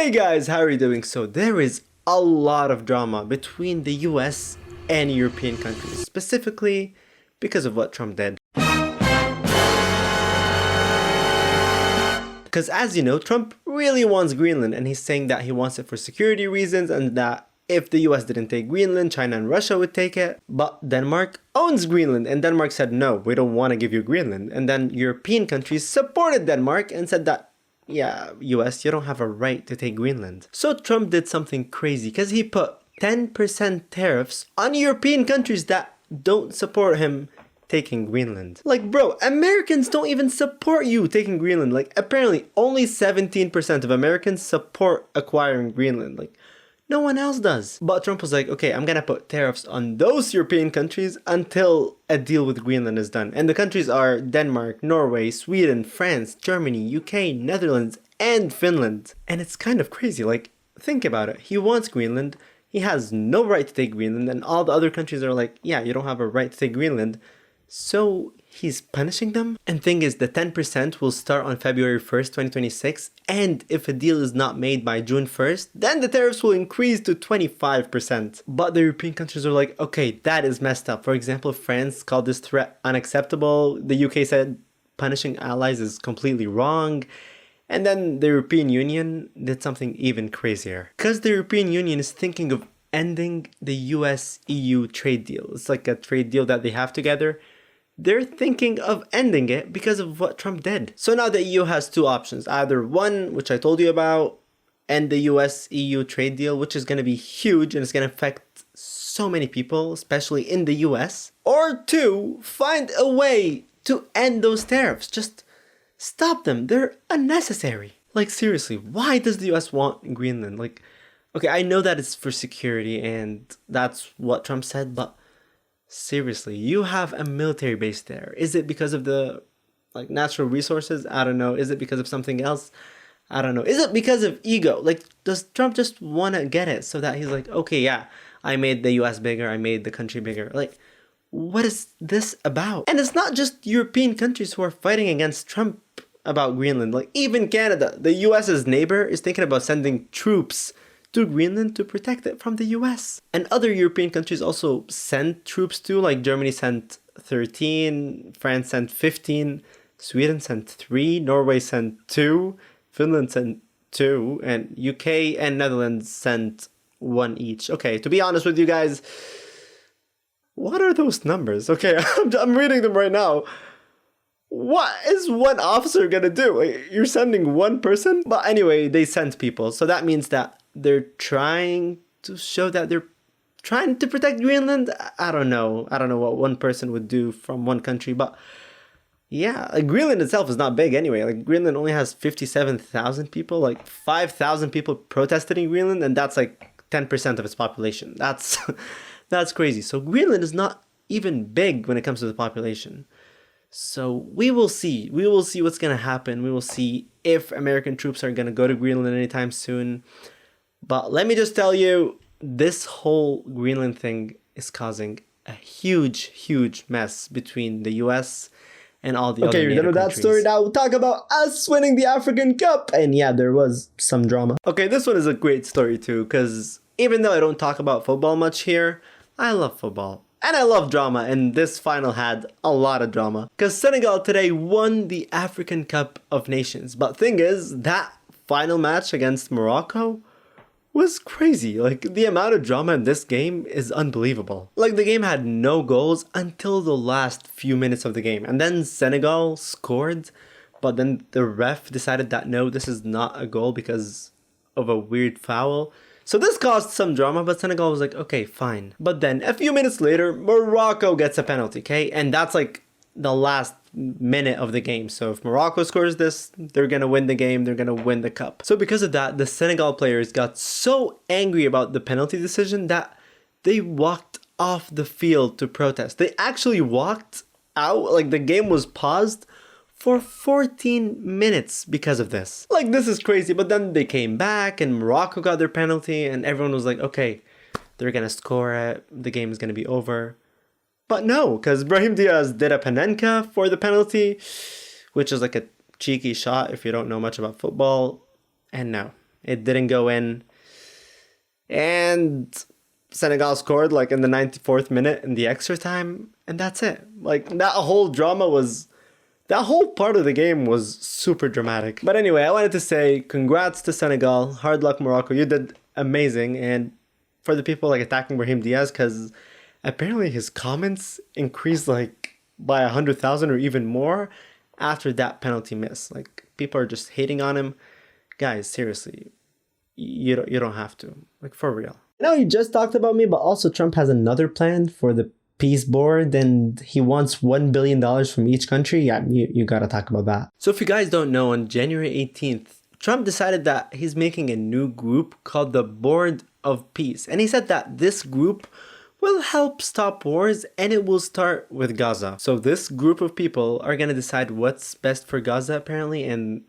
Hey guys, how are you doing? So there is a lot of drama between the US and European countries, specifically because of what Trump did. Because as you know, Trump really wants Greenland, and he's saying that he wants it for security reasons and that if the US didn't take Greenland, China and Russia would take it. But Denmark owns Greenland, and Denmark said, no, we don't want to give you Greenland. And then European countries supported Denmark and said that, yeah, US, you don't have a right to take Greenland. So Trump did something crazy because he put 10% tariffs on European countries that don't support him taking Greenland. Like, bro, Americans don't even support you taking Greenland. Like, apparently only 17% of Americans support acquiring Greenland. Like, no one else does. But Trump was like, okay, I'm gonna put tariffs on those European countries until a deal with Greenland is done. And the countries are Denmark, Norway, Sweden, France, Germany, UK, Netherlands, and Finland. And it's kind of crazy. Like, think about it. He wants Greenland. He has no right to take Greenland. And all the other countries are like, yeah, you don't have a right to take Greenland. So he's punishing them. And thing is, the 10% will start on February 1st, 2026. And if a deal is not made by June 1st, then the tariffs will increase to 25%. But the European countries are like, okay, that is messed up. For example, France called this threat unacceptable. The UK said punishing allies is completely wrong. And then the European Union did something even crazier. Because the European Union is thinking of ending the US-EU trade deal. It's like a trade deal that they have together. They're thinking of ending it because of what Trump did. So now the EU has two options. Either one, which I told you about, end the US-EU trade deal, which is going to be huge and it's going to affect so many people, especially in the US. Or two, find a way to end those tariffs. Just stop them. They're unnecessary. Like, seriously, why does the US want Greenland? Like, okay, I know that it's for security and that's what Trump said, but seriously, you have a military base there. Is it because of the natural resources? I don't know. Is it because of something else? I don't know. Is it because of ego? Like, does Trump just want to get it so that he's like, okay, yeah, I made the US bigger. I made the country bigger. Like, what is this about? And it's not just European countries who are fighting against Trump about Greenland. Like, even Canada, the US's neighbor, is thinking about sending troops to Greenland to protect it from the US. And other European countries also sent troops too, like Germany sent 13, France sent 15, Sweden sent 3, Norway sent 2, Finland sent 2, and UK and Netherlands sent 1 each. Okay, to be honest with you guys, what are those numbers? Okay, I'm reading them right now. What is one officer gonna do? Like, you're sending one person? But anyway, they sent people, so that means that they're trying to show that they're trying to protect Greenland. I don't know what one person would do from one country, but yeah, like, Greenland itself is not big anyway. Like, Greenland only has 57,000 people, like 5,000 people protested in Greenland, and that's like 10% of its population. That's crazy. So Greenland is not even big when it comes to the population. So we will see. We will see what's going to happen. We will see if American troops are going to go to Greenland anytime soon. But let me just tell you, this whole Greenland thing is causing a huge, huge mess between the US and all the other NATO countries. Okay, we're done with that story. Now we'll talk about us winning the African Cup. And yeah, there was some drama. Okay, this one is a great story too, because even though I don't talk about football much here, I love football. And I love drama, and this final had a lot of drama. Because Senegal today won the African Cup of Nations. But thing is, that final match against Morocco was crazy. Like, the amount of drama in this game is unbelievable. Like, the game had no goals until the last few minutes of the game. And then Senegal scored, but then the ref decided that no, this is not a goal because of a weird foul. So this caused some drama, but Senegal was like, okay, fine. But then a few minutes later, Morocco gets a penalty, okay? And that's like the last minute of the game. So if Morocco scores this, they're gonna win the game, they're gonna win the cup. So because of that, the Senegal players got so angry about the penalty decision that they walked off the field to protest. They actually walked out, like the game was paused for 14 minutes because of this. Like, this is crazy. But then they came back and Morocco got their penalty and everyone was like, okay, they're gonna score it, the game is gonna be over. But no, because Brahim Diaz did a Panenka for the penalty, which is like a cheeky shot if you don't know much about football. And no, It didn't go in. And Senegal scored like in the 94th minute in the extra time. And that's it. Like that whole drama was... That whole part of the game was super dramatic. But anyway, I wanted to say congrats to Senegal. Hard luck, Morocco. You did amazing. And for the people like attacking Brahim Diaz, because apparently his comments increased like by 100,000 or even more after that penalty miss. Like people are just hating on him. Guys, seriously, you don't have to. Like for real. I know you just talked about me, but also Trump has another plan for the peace board, and he wants $1 billion from each country. Yeah, you gotta talk about that. So if you guys don't know, on January 18th, Trump decided that he's making a new group called the Board of Peace. And he said that this group will help stop wars, and it will start with Gaza. So this group of people are gonna decide what's best for Gaza apparently, and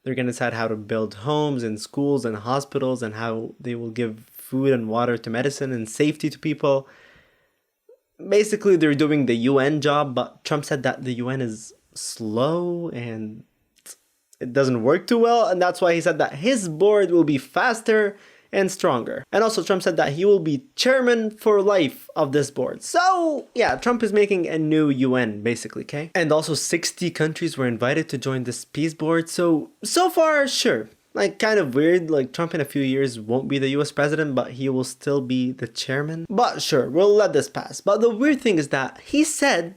they're gonna decide how to build homes and schools and hospitals, and how they will give food and water to medicine and safety to people. Basically, they're doing the UN job, but Trump said that the UN is slow and it doesn't work too well, and that's why he said that his board will be faster and stronger. And also Trump said that he will be chairman for life of this board. So yeah, Trump is making a new UN basically, okay? And also 60 countries were invited to join this peace board. So far, sure. Like kind of weird, like Trump in a few years won't be the US president, but he will still be the chairman. But sure, we'll let this pass. But the weird thing is that he said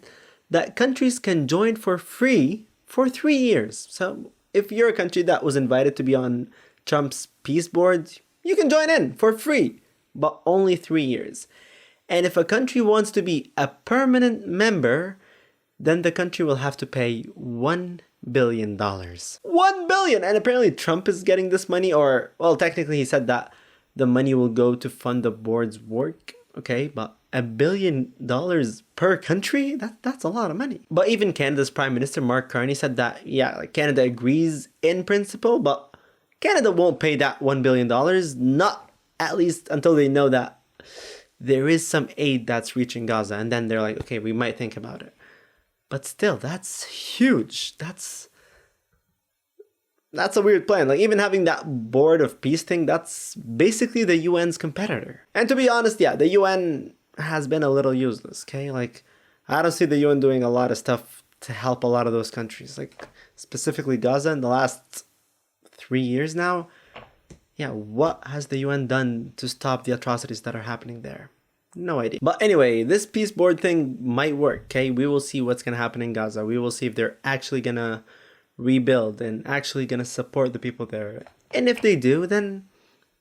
that countries can join for free for 3 years. So if you're a country that was invited to be on Trump's peace board, you can join in for free, but only 3 years. And if a country wants to be a permanent member, then the country will have to pay $1 billion. $1 billion! And apparently Trump is getting this money, or, well, technically he said that the money will go to fund the board's work. Okay, but $1 billion per country? That's a lot of money. But even Canada's Prime Minister Mark Carney said that, yeah, like Canada agrees in principle, but Canada won't pay that $1 billion, not at least until they know that there is some aid that's reaching Gaza. And then they're like, okay, we might think about it. But still, that's huge. That's a weird plan. Like even having that board of peace thing, that's basically the UN's competitor. And to be honest, yeah, the UN has been a little useless, okay? Like I don't see the UN doing a lot of stuff to help a lot of those countries. Like specifically Gaza in the last 3 years now. Yeah, what has the UN done to stop the atrocities that are happening there? No idea. But anyway, this peace board thing might work, okay? We will see what's gonna happen in Gaza. We will see if they're actually gonna rebuild and actually gonna support the people there. And if they do, then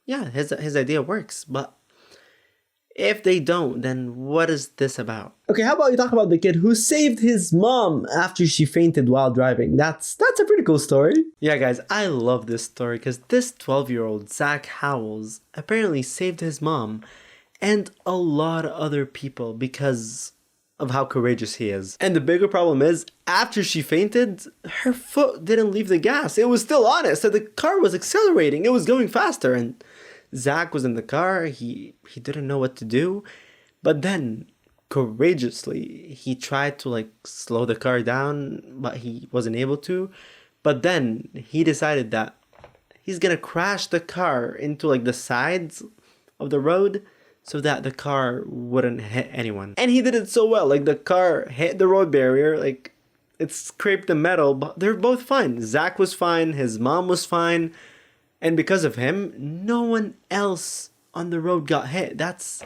yeah, his idea works. But if they don't, then what is this about? Okay, how about you talk about the kid who saved his mom after she fainted while driving? That's a pretty cool story. Yeah, guys, I love this story because this 12-year-old Zach Howells apparently saved his mom and a lot of other people because of how courageous he is. And the bigger problem is, after she fainted, her foot didn't leave the gas. It was still on it, so the car was accelerating. It was going faster, and Zach was in the car. He didn't know what to do. But then, courageously, he tried to like slow the car down, but he wasn't able to. But then, he decided that he's gonna crash the car into like the sides of the road, so that the car wouldn't hit anyone. And he did it so well. Like the car hit the road barrier, like it scraped the metal, but they're both fine. Zach was fine, his mom was fine. And because of him, no one else on the road got hit. That's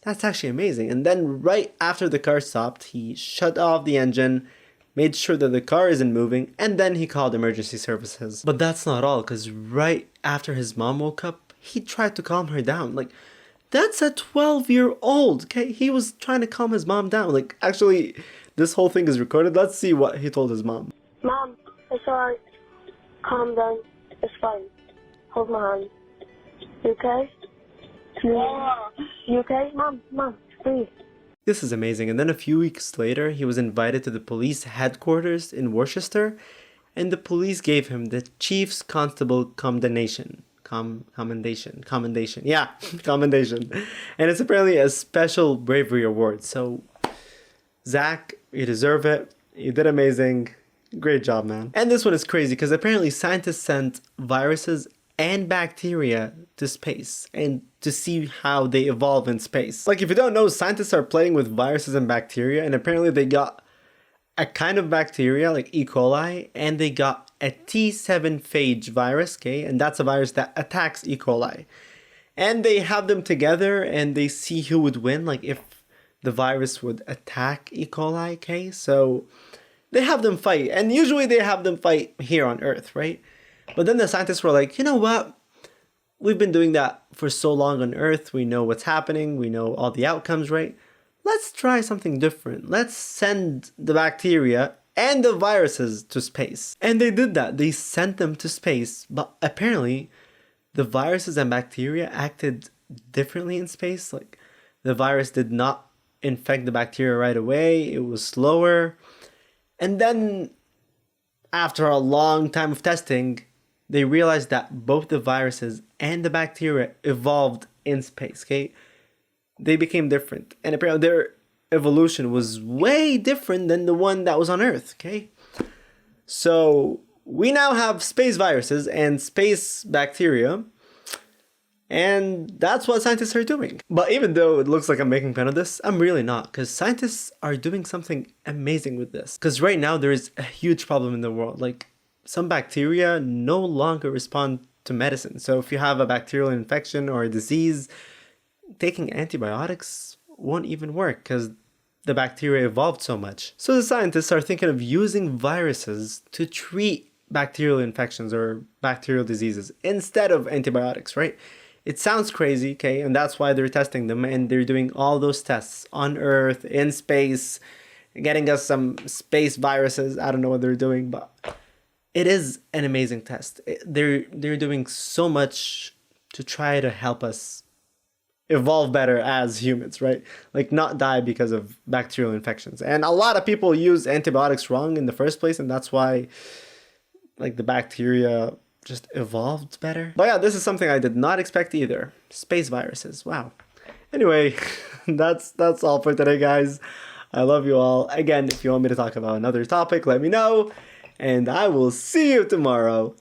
actually amazing. And then right after the car stopped, he shut off the engine, made sure that the car isn't moving, and then he called emergency services. But that's not all, because right after his mom woke up, he tried to calm her down. Like, that's a 12-year-old, okay? He was trying to calm his mom down. Like, actually, this whole thing is recorded. Let's see what he told his mom. Mom, it's alright. Calm down. It's fine. Hold my hand. You okay? You okay? Mom, please. This is amazing. And then a few weeks later, he was invited to the police headquarters in Worcester, and the police gave him the Chief's Constable Commendation. Commendation. Yeah, commendation. And it's apparently a special bravery award. So, Zach, you deserve it. You did amazing. Great job, man. And this one is crazy because apparently scientists sent viruses and bacteria to space and to see how they evolve in space. Like, if you don't know, scientists are playing with viruses and bacteria, and apparently they got a kind of bacteria like E. coli, and they got a T7 phage virus, okay? And that's a virus that attacks E. coli. And they have them together and they see who would win, like if the virus would attack E. coli, okay? So they have them fight, and usually they have them fight here on Earth, right? But then the scientists were like, you know what? We've been doing that for so long on Earth. We know what's happening. We know all the outcomes, right? Let's try something different. Let's send the bacteria and the viruses to space. And they did that. They sent them to space, but apparently the viruses and bacteria acted differently in space. Like, the virus did not infect the bacteria right away. It was slower. And then after a long time of testing, they realized that both the viruses and the bacteria evolved in space, okay? They became different. And apparently their evolution was way different than the one that was on Earth, okay? So we now have space viruses and space bacteria, and that's what scientists are doing. But even though it looks like I'm making fun of this, I'm really not, because scientists are doing something amazing with this. Because right now there is a huge problem in the world. Like, some bacteria no longer respond to medicine. So if you have a bacterial infection or a disease, taking antibiotics won't even work because the bacteria evolved so much. So the scientists are thinking of using viruses to treat bacterial infections or bacterial diseases instead of antibiotics, right? It sounds crazy, okay? And that's why they're testing them, and they're doing all those tests on Earth, in space, getting us some space viruses. I don't know what they're doing, but it is an amazing test. They're doing so much to try to help us evolve better as humans, right? Like, not die because of bacterial infections. And a lot of people use antibiotics wrong in the first place, and that's why, like, the bacteria just evolved better. But yeah, this is something I did not expect either. Space viruses, wow. Anyway, that's all for today, guys. I love you all. Again, if you want me to talk about another topic, let me know, and I will see you tomorrow.